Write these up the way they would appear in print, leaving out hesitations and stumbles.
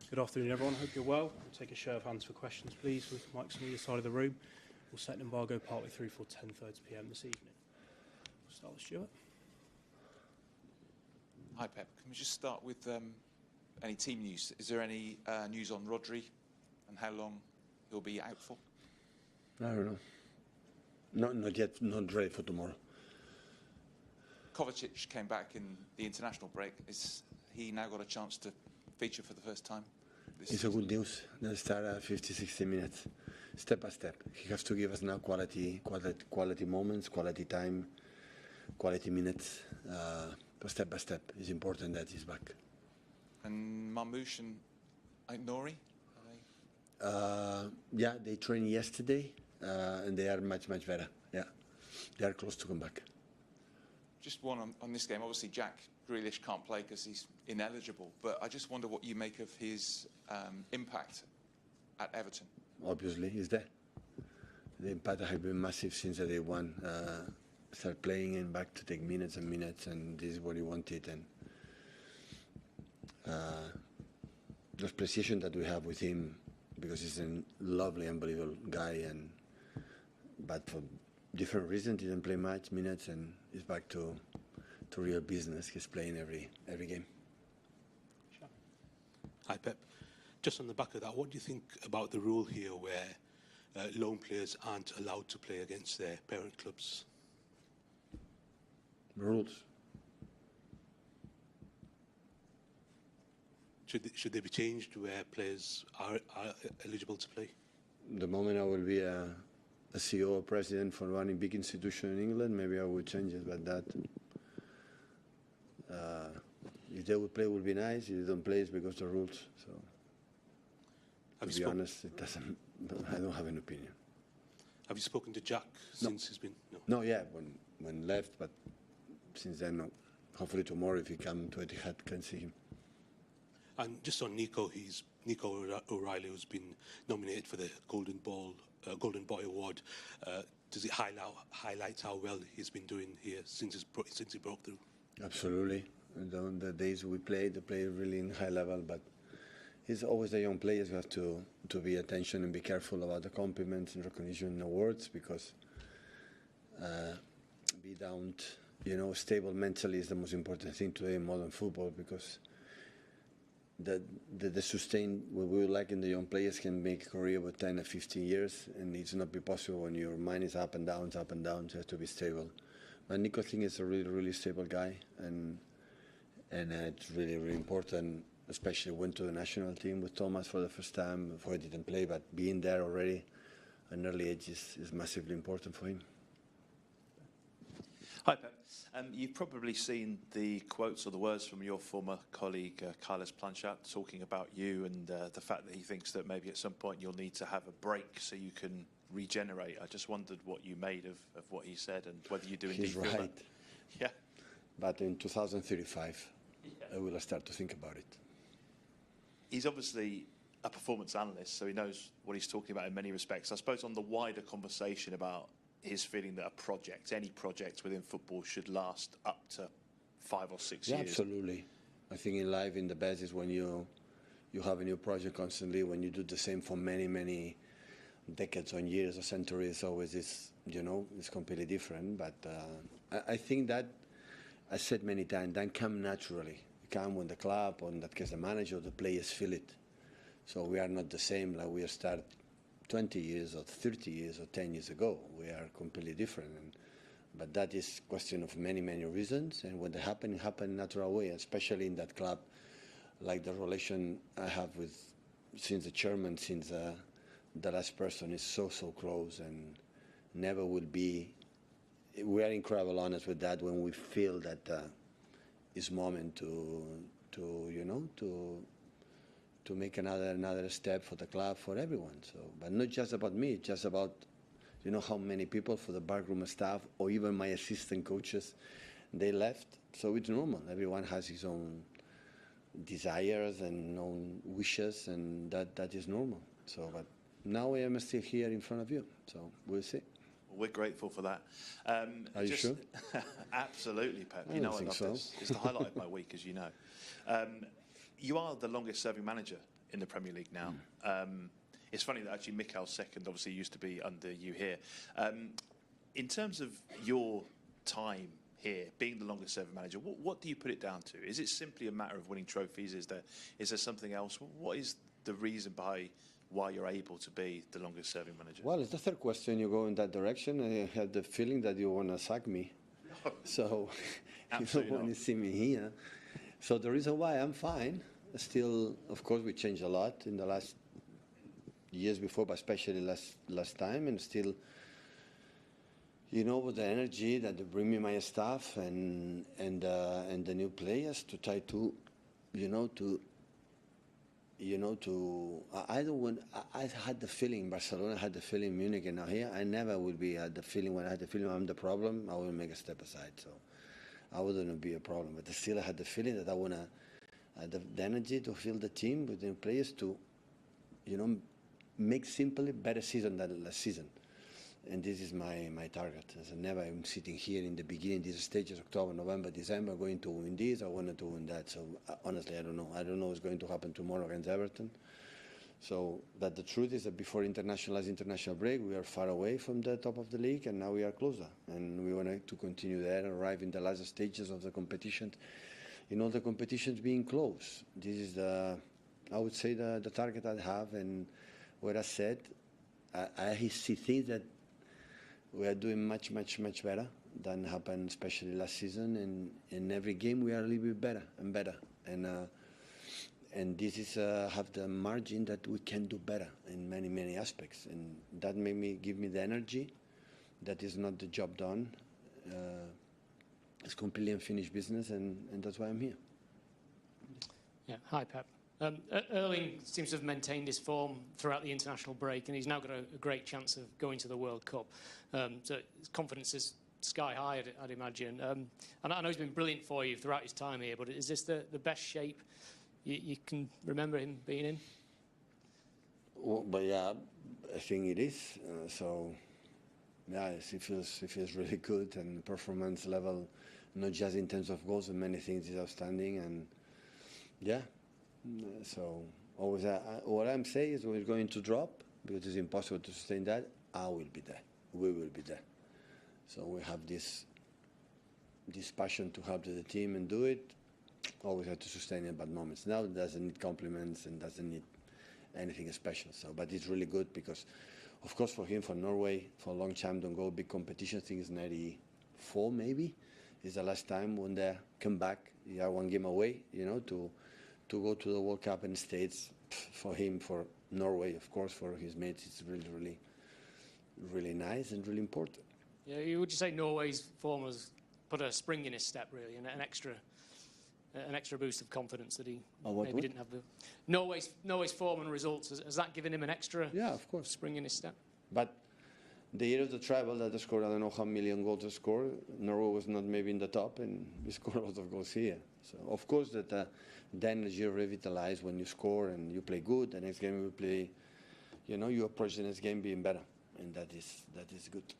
Good afternoon, everyone. Hope you're well. We'll take a show of hands for questions, please, with mics on either side of the room. We'll set an embargo partway through for 10:30 p.m. this evening. We'll start with Stuart. Hi, Pep. Can we just start with any team news? Is there any news on Rodri and how long he'll be out for? I don't know. Not yet. Not ready for tomorrow. Kovacic came back in the international break. Is he now got a chance to feature for the first time? It's a good news. They'll start at 50, 60 minutes, step by step. He has to give us now quality moments, quality time, quality minutes, but step by step. It's important that he's back. And Marmoush and Nouri? Yeah, they trained yesterday, and they are much better. Yeah, they are close to come back. Just one on this game. Obviously, Jack Grealish can't play because he's ineligible, but I just wonder what you make of his impact at Everton. Obviously, he's there. The impact has been massive since day one. Start playing and back to take minutes and minutes, and this is what he wanted. And the appreciation that we have with him, because he's a lovely, unbelievable guy, but for different reasons, didn't play much minutes, and he's back to real business. He's playing every game. Sure. Hi, Pep. Just on the back of that, what do you think about the rule here where loan players aren't allowed to play against their parent clubs? Rules. Should they be changed where players are eligible to play? The moment I will be a CEO or president for running big institution in England, maybe I will change it, but that if they would play, it would be nice. If they don't play, it's because of the rules. So, to be honest, it doesn't. I don't have an opinion. Have you spoken to Jack since he's been? No, yeah, when left, but since then, no. Hopefully tomorrow, if he come to Etihad, can see him. And just on Nico, Nico O'Reilly, who's been nominated for the Golden Boy Award. Does it highlight how well he's been doing here since he broke through? Absolutely. And the days we played, they played really in high level, but it's always the young players who have to be attention and be careful about the compliments and recognition and awards, because be down, stable mentally is the most important thing today in modern football, because the sustain what we would like in the young players can make a career with 10 or 15 years, and it's not be possible when your mind is up and down, so you have to be stable. But Nico, I think, is a really, really stable guy, and it's really, really important, especially went to the national team with Thomas for the first time, before he didn't play, but being there already at an early age is massively important for him. Hi, Pep. You've probably seen the quotes or the words from your former colleague, Carles Planchat, talking about you and the fact that he thinks that maybe at some point you'll need to have a break so you can regenerate. I just wondered what you made of what he said and whether you do indeed feel that. He's right. Yeah. But in 2035, I will start to think about it. He's obviously a performance analyst, so he knows what he's talking about in many respects. I suppose on the wider conversation about his feeling that any project within football should last up to 5 or 6 years. Absolutely. I think in life, in the best is when you have a new project constantly. When you do the same for many decades or years or centuries, always is, it's completely different. But I think that, I said many times, that come naturally. It come when the club, or in that case the manager, or the players feel it. So we are not the same like we start 20 years or 30 years or 10 years ago. We are completely different. But that is a question of many reasons. And when they happen, it happens in a natural way, especially in that club, like the relation I have since the chairman, since the last person is so close, and never will be. We are incredibly honest with that when we feel that it's moment to make another step for the club, for everyone. So, but not just about me, it's just about You know how many people for the backroom staff or even my assistant coaches, they left. So it's normal. Everyone has his own desires and own wishes, and that is normal. So, but now I am still here in front of you. So we'll see. Well, we're grateful for that. Are you sure? Absolutely, Pep. I You know don't I think love so. this. It's the highlight of my week, as you know. You are the longest-serving manager in the Premier League now. It's funny that actually Mikel's second obviously used to be under you here. In terms of your time here, being the longest-serving manager, what do you put it down to? Is it simply a matter of winning trophies? Is there something else? What is the reason behind why you're able to be the longest-serving manager? Well, it's the third question. You go in that direction. I have the feeling that you want to sack me. So you don't want to see me here. So the reason why I'm fine. Still, of course, we changed a lot in the last years before, but especially last time, and still, you know, with the energy that they bring me my staff and the new players to try to, I don't want. I had the feeling Barcelona, had the feeling Munich, and now here I never will be had the feeling when I had the feeling I'm the problem. I will make a step aside, so I wouldn't be a problem. But still, I had the feeling that I wanna. The energy to fill the team with the players to, make simply better season than last season. And this is my target. As I never am sitting here in the beginning, these stages, October, November, December, going to win this, I wanted to win that. So honestly, I don't know. I don't know what's going to happen tomorrow against Everton. So that the truth is that before international break, we are far away from the top of the league, and now we are closer. And we want to continue there and arrive in the last stages of the competition. The competitions being close. This is I would say the target I have, and what I said, I see things that we are doing much better than happened, especially last season. And in every game we are a little bit better and better. And this is have the margin that we can do better in many aspects, and that give me the energy. That is not the job done. It's completely unfinished business, and that's why I'm here. Yeah. Hi, Pep. Erling seems to have maintained his form throughout the international break, and he's now got a great chance of going to the World Cup. So his confidence is sky high, I'd imagine. And I know he's been brilliant for you throughout his time here, but is this the best shape you can remember him being in? Well, but yeah, I think it is. Yeah, he feels really good, and performance level, not just in terms of goals and many things, is outstanding. And yeah, so always what I'm saying is we're going to drop because it's impossible to sustain that. I will be there. We will be there. So we have this passion to help the team and do it. Always have to sustain in bad moments. Now it doesn't need compliments and doesn't need anything special. So, but it's really good because, of course, for him, for Norway, for a long time, don't go big competition. I think it's 94 maybe. Is the last time when they come back. They are one game away, to go to the World Cup in the States. For him, for Norway, of course, for his mates, it's really, really nice and really important. Yeah, would you say Norway's form has put a spring in his step, really, and an extra boost of confidence that he maybe didn't have? Norway's form and results, has that given him an extra of course, spring in his step? But the year of the travel that they scored, I don't know how million goals they scored. Norway was not maybe in the top, and we scored a lot of goals here. So of course that the energy revitalized when you score and you play good. The next game you play, you approach the next game being better, and that is good.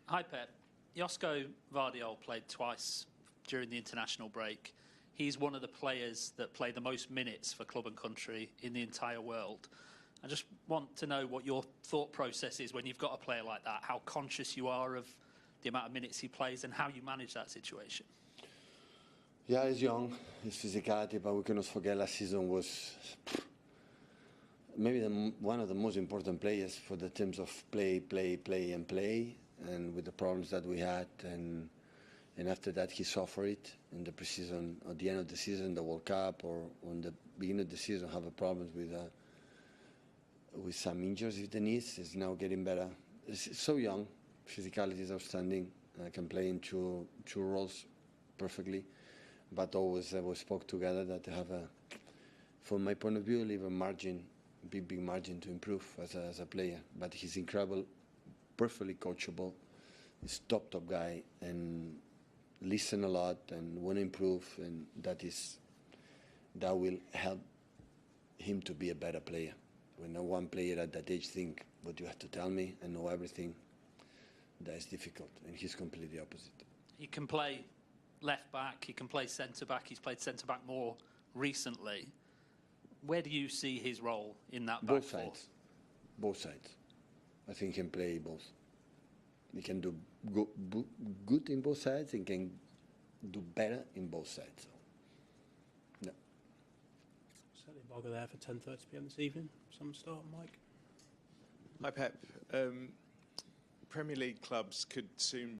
Hi, Pep. Josko Guardiola played twice during the international break. He's one of the players that play the most minutes for club and country in the entire world. I just want to know what your thought process is when you've got a player like that, how conscious you are of the amount of minutes he plays and how you manage that situation. Yeah, he's young, his physicality, but we cannot forget last season was maybe one of the most important players for the terms of play, and with the problems that we had, and after that he suffered it in the preseason, at the end of the season, the World Cup, or on the beginning of the season, have a problems with some injuries with the knees. He's now getting better. He's so young, physicality is outstanding, can play in two roles perfectly, but always we spoke together that they have from my point of view, leave a margin, big margin to improve as a player. But he's incredible perfectly coachable. He's top guy and listen a lot and want to improve, and that will help him to be a better player. When no one player at that age think, "But you have to tell me and know everything," that is difficult, and he's completely opposite. He can play left back, he can play centre back, he's played centre back more recently. Where do you see his role in that back four? Both sides. I think he can play both. He can do good in both sides and can do better in both sides. So, yeah. Set the embargo there for 10:30 p.m. this evening. Some start, Mike. Hi, Pep. Premier League clubs could soon